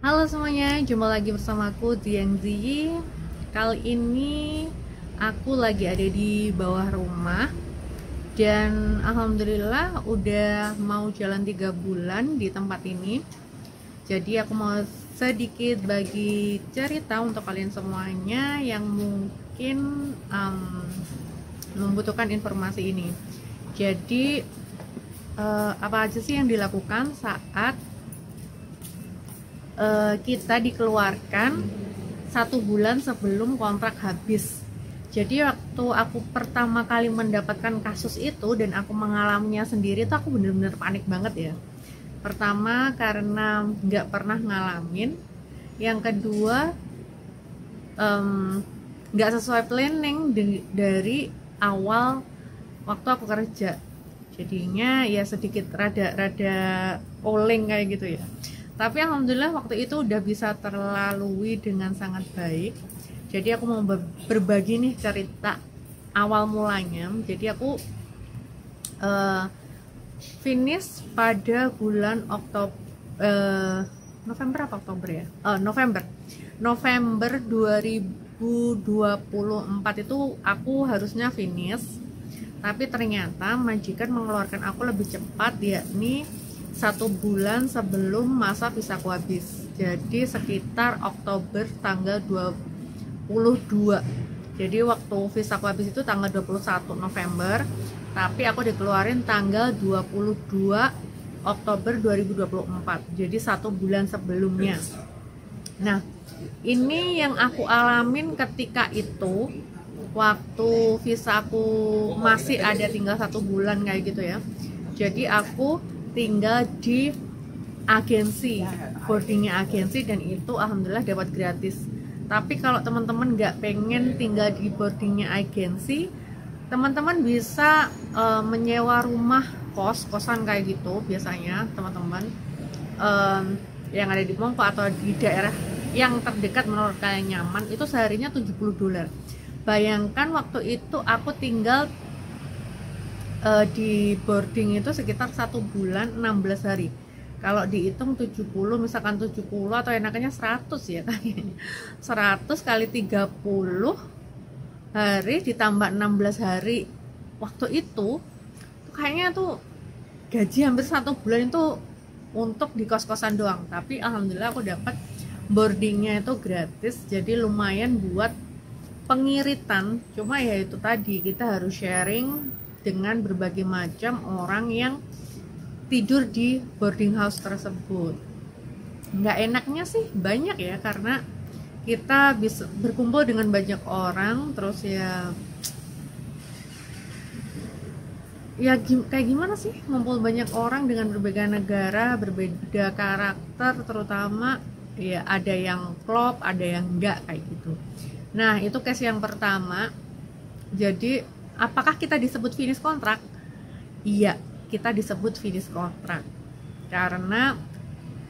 Halo semuanya, jumpa lagi bersama aku Dian Ziyi. Kali ini aku lagi ada di bawah rumah dan alhamdulillah udah mau jalan 3 bulan di tempat ini. Jadi aku mau sedikit bagi cerita untuk kalian semuanya yang mungkin membutuhkan informasi ini. Jadi apa aja sih yang dilakukan saat kita dikeluarkan 1 bulan sebelum kontrak habis. Jadi waktu aku pertama kali mendapatkan kasus itu dan aku mengalaminya sendiri tuh aku bener-bener panik banget ya. Pertama karena nggak pernah ngalamin, yang kedua nggak sesuai planning dari awal waktu aku kerja. Jadinya ya sedikit rada oleng kayak gitu ya. Tapi alhamdulillah waktu itu udah bisa terlalui dengan sangat baik. Jadi aku mau berbagi nih cerita awal mulanya. Jadi aku finish pada bulan November apa Oktober ya? November 2024 itu aku harusnya finish. Tapi ternyata majikan mengeluarkan aku lebih cepat, yakni 1 bulan sebelum masa visaku habis. Jadi sekitar Oktober tanggal 22. Jadi waktu visaku habis itu tanggal 21 November, tapi aku dikeluarin tanggal 22 Oktober 2024. Jadi 1 bulan sebelumnya. Nah, ini yang aku alamin ketika itu, waktu visaku masih ada tinggal 1 bulan kayak gitu ya. Jadi aku tinggal di agensi, boardingnya agensi, dan itu alhamdulillah dapat gratis. Tapi kalau teman-teman nggak pengen tinggal di boardingnya agensi, teman-teman bisa menyewa rumah kosan kayak gitu biasanya teman-teman yang ada di Mongko atau di daerah yang terdekat menurut kalian nyaman, itu seharinya $70. Bayangkan waktu itu aku tinggal di boarding itu sekitar 1 bulan 16 hari. Kalau dihitung 70, misalkan 70 atau enaknya 100 ya kayaknya. 100 kali 30 hari ditambah 16 hari waktu itu kayaknya tuh gaji hampir 1 bulan itu untuk di kos-kosan doang. Tapi alhamdulillah aku dapat boardingnya itu gratis, jadi lumayan buat pengiritan. Cuma ya itu tadi, kita harus sharing dengan berbagai macam orang yang tidur di boarding house tersebut. Nggak enaknya sih banyak ya, karena kita bisa berkumpul dengan banyak orang, terus kayak gimana sih ngumpul banyak orang dengan berbeda negara, berbeda karakter, terutama ya ada yang klop, ada yang enggak kayak gitu. Nah, itu case yang pertama. Jadi apakah kita disebut finish kontrak? Iya, kita disebut finish kontrak karena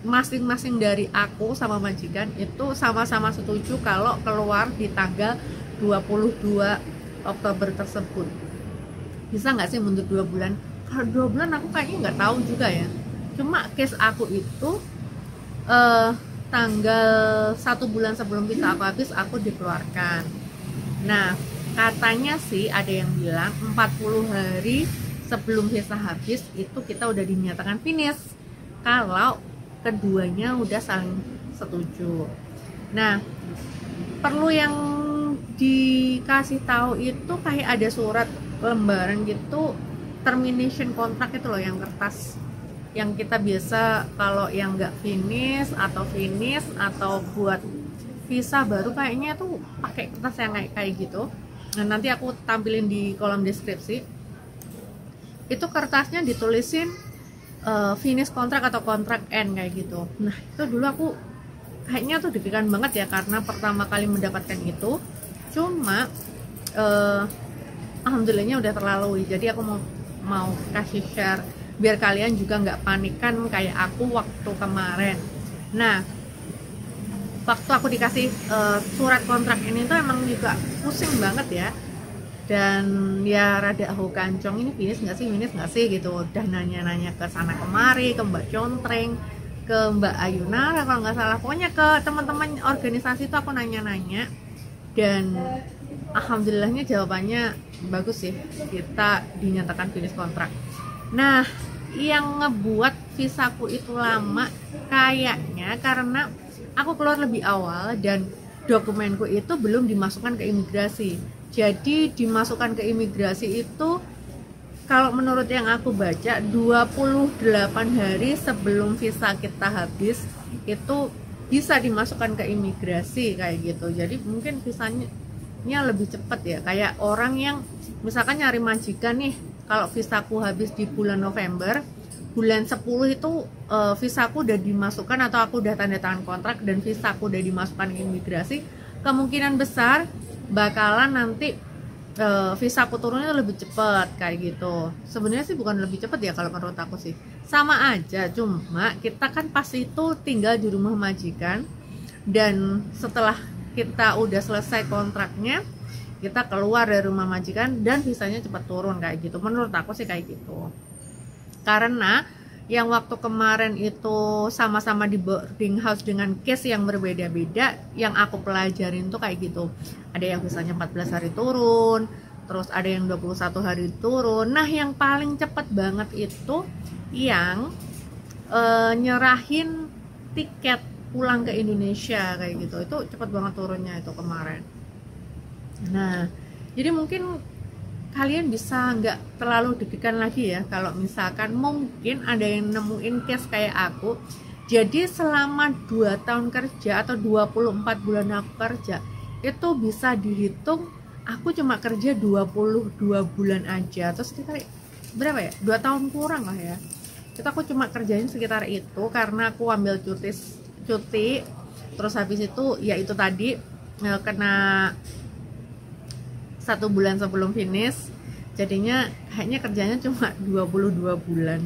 masing-masing dari aku sama majikan itu sama-sama setuju kalau keluar di tanggal 22 Oktober tersebut. Bisa nggak sih mundur 2 bulan? Kalau 2 bulan aku kayaknya nggak tahu juga ya. Cuma case aku itu tanggal 1 bulan sebelum visa aku habis aku dikeluarkan. Nah, katanya sih ada yang bilang 40 hari sebelum visa habis itu kita udah dinyatakan finish kalau keduanya udah saling setuju. Nah, perlu yang dikasih tahu itu kayak ada surat lembaran gitu, termination kontrak itu loh, yang kertas yang kita biasa kalau yang nggak finish atau buat visa baru kayaknya tuh pakai kertas yang kayak gitu. Nah, nanti aku tampilin di kolom deskripsi. Itu kertasnya ditulisin finish kontrak atau kontrak end kayak gitu. Nah, itu dulu aku kayaknya tuh deg-degan banget ya, karena pertama kali mendapatkan itu. Cuma alhamdulillahnya udah terlalui. Jadi aku mau kasih share biar kalian juga nggak panikan kayak aku waktu kemarin. Nah, waktu aku dikasih surat kontrak ini tuh emang juga pusing banget ya, dan ya rada aku kancong, ini finish nggak sih gitu, udah nanya-nanya ke sana kemari, ke Mbak Contreng, ke Mbak Ayuna kalau nggak salah, pokoknya ke teman-teman organisasi itu aku nanya-nanya, dan alhamdulillahnya jawabannya bagus sih, kita dinyatakan finish kontrak. Nah, yang ngebuat visaku itu lama kayaknya karena aku keluar lebih awal dan dokumenku itu belum dimasukkan ke imigrasi. Jadi dimasukkan ke imigrasi itu kalau menurut yang aku baca 28 hari sebelum visa kita habis itu bisa dimasukkan ke imigrasi kayak gitu. Jadi mungkin visanya lebih cepat ya, kayak orang yang misalkan nyari majikan nih, kalau visaku habis di bulan November, bulan 10 itu visaku udah dimasukkan atau aku udah tanda tangan kontrak dan visaku udah dimasukkan ke imigrasi, kemungkinan besar bakalan nanti visaku turunnya lebih cepat kayak gitu. Sebenarnya sih bukan lebih cepat ya, kalau menurut aku sih sama aja, cuma kita kan pas itu tinggal di rumah majikan dan setelah kita udah selesai kontraknya kita keluar dari rumah majikan dan visanya cepat turun kayak gitu. Menurut aku sih kayak gitu. Karena yang waktu kemarin itu sama-sama di boarding house dengan case yang berbeda-beda, yang aku pelajarin tuh kayak gitu. Ada yang visanya 14 hari turun, terus ada yang 21 hari turun. Nah, yang paling cepat banget itu yang nyerahin tiket pulang ke Indonesia kayak gitu. Itu cepat banget turunnya itu kemarin. Nah, jadi mungkin kalian bisa nggak terlalu deg-degan lagi ya kalau misalkan mungkin ada yang nemuin case kayak aku. Jadi selama 2 tahun kerja atau 24 bulan aku kerja itu bisa dihitung aku cuma kerja 22 bulan aja, atau sekitar berapa ya, 2 tahun kurang lah ya. Itu aku cuma kerjain sekitar itu karena aku ambil cuti terus habis itu ya itu tadi kena 1 bulan sebelum finish, jadinya kayaknya kerjanya cuma 22 bulan.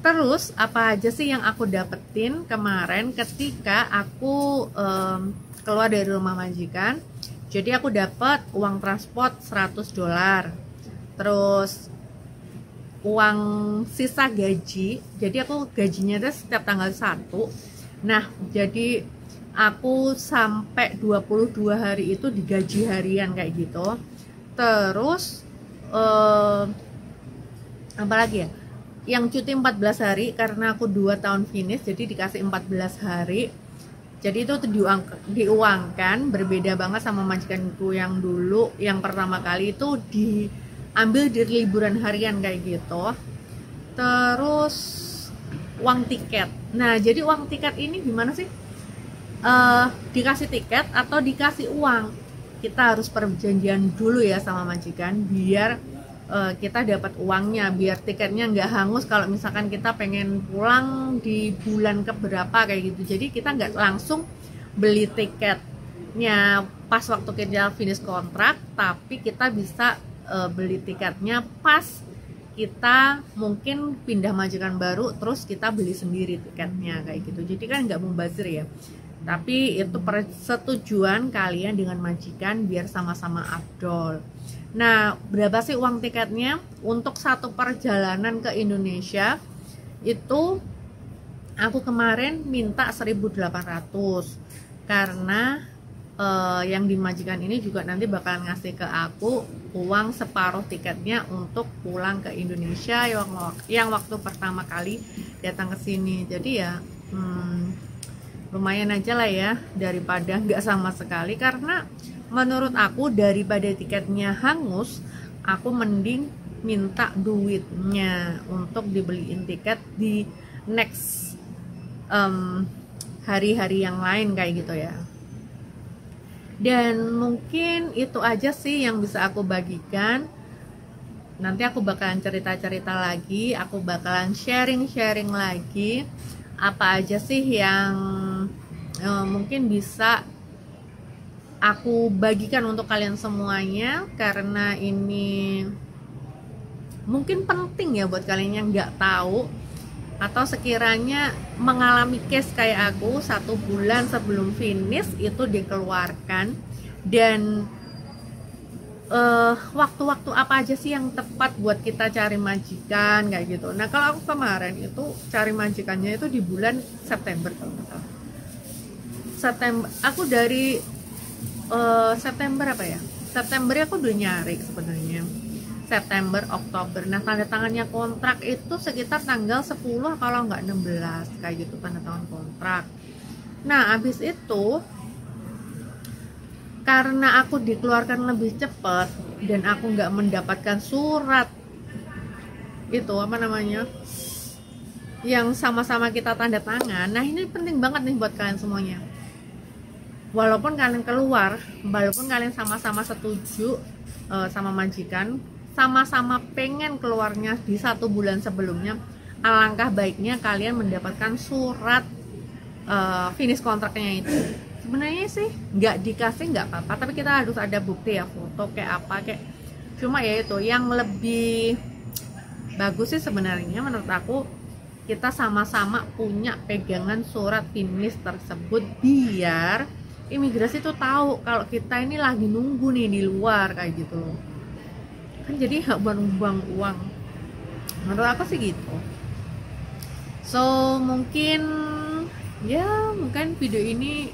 Terus apa aja sih yang aku dapetin kemarin ketika aku keluar dari rumah majikan? Jadi aku dapat uang transport $100, terus uang sisa gaji. Jadi aku gajinya itu setiap tanggal 1. Nah, jadi aku sampai 22 hari itu digaji harian kayak gitu. Terus apa lagi ya, yang cuti 14 hari karena aku 2 tahun finish, jadi dikasih 14 hari. Jadi itu diuangkan, berbeda banget sama majikanku yang dulu, yang pertama kali itu diambil di liburan harian kayak gitu. Terus uang tiket. Nah, jadi uang tiket ini gimana sih? Dikasih tiket atau dikasih uang? Kita harus perjanjian dulu ya sama majikan biar kita dapat uangnya, biar tiketnya nggak hangus kalau misalkan kita pengen pulang di bulan keberapa kayak gitu. Jadi kita nggak langsung beli tiketnya pas waktu kita finish kontrak, tapi kita bisa beli tiketnya pas kita mungkin pindah majikan baru, terus kita beli sendiri tiketnya kayak gitu. Jadi kan nggak mubazir ya, tapi itu persetujuan kalian dengan majikan biar sama-sama afdol. Nah, berapa sih uang tiketnya? Untuk satu perjalanan ke Indonesia itu aku kemarin minta 1.800 karena yang di majikan ini juga nanti bakal ngasih ke aku uang separuh tiketnya untuk pulang ke Indonesia yang waktu pertama kali datang ke sini. Jadi ya lumayan aja lah ya, daripada nggak sama sekali. Karena menurut aku daripada tiketnya hangus, aku mending minta duitnya untuk dibeliin tiket di next hari-hari yang lain kayak gitu ya. Dan mungkin itu aja sih yang bisa aku bagikan. Nanti aku bakalan cerita-cerita lagi, aku bakalan sharing-sharing lagi apa aja sih yang mungkin bisa aku bagikan untuk kalian semuanya, karena ini mungkin penting ya buat kalian yang nggak tahu atau sekiranya mengalami case kayak aku 1 bulan sebelum finish itu dikeluarkan dan waktu-waktu apa aja sih yang tepat buat kita cari majikan kayak gitu. Nah kalau aku kemarin itu cari majikannya itu di bulan September kalau nggak salah. September aku dari September apa ya? September aku udah nyari sebenarnya. September, Oktober. Nah, tanda tangannya kontrak itu sekitar tanggal 10 kalau nggak 16 kayak gitu tanda tangan kontrak. Nah, habis itu karena aku dikeluarkan lebih cepat dan aku nggak mendapatkan surat itu apa namanya yang sama-sama kita tanda tangan. Nah, ini penting banget nih buat kalian semuanya. Walaupun kalian keluar, walaupun kalian sama-sama setuju sama majikan, sama-sama pengen keluarnya di 1 bulan sebelumnya, alangkah baiknya kalian mendapatkan surat finish kontraknya itu. Sebenarnya sih nggak dikasih nggak apa-apa, tapi kita harus ada bukti ya, foto kayak apa kayak. Cuma ya itu yang lebih bagus sih sebenarnya menurut aku, kita sama-sama punya pegangan surat finish tersebut biar imigrasi tuh tahu kalau kita ini lagi nunggu nih di luar kayak gitu kan, jadi nggak buang-buang uang. Menurut aku sih gitu. So mungkin video ini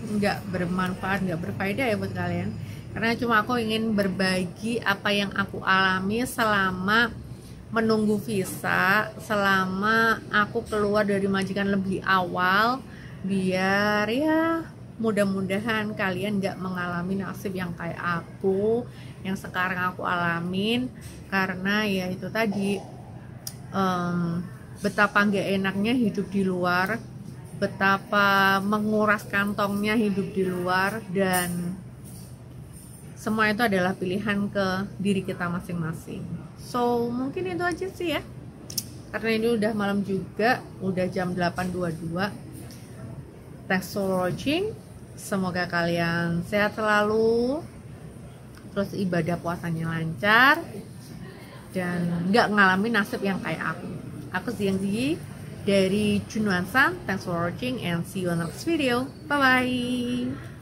nggak bermanfaat, nggak berfaedah ya buat kalian, karena cuma aku ingin berbagi apa yang aku alami selama menunggu visa, selama aku keluar dari majikan lebih awal, biar ya mudah-mudahan kalian nggak mengalami nasib yang kayak aku, yang sekarang aku alamin. Karena ya itu tadi, betapa nggak enaknya hidup di luar, betapa menguras kantongnya hidup di luar, dan semua itu adalah pilihan ke diri kita masing-masing. So mungkin itu aja sih ya, karena ini udah malam juga, udah jam 8.22. Thanks for watching. Semoga kalian sehat selalu, terus ibadah puasanya lancar, dan nggak ngalamin nasib yang kayak aku. Aku Ziyang Ziyi dari Junuansan. Thanks for watching and see you on next video. Bye bye.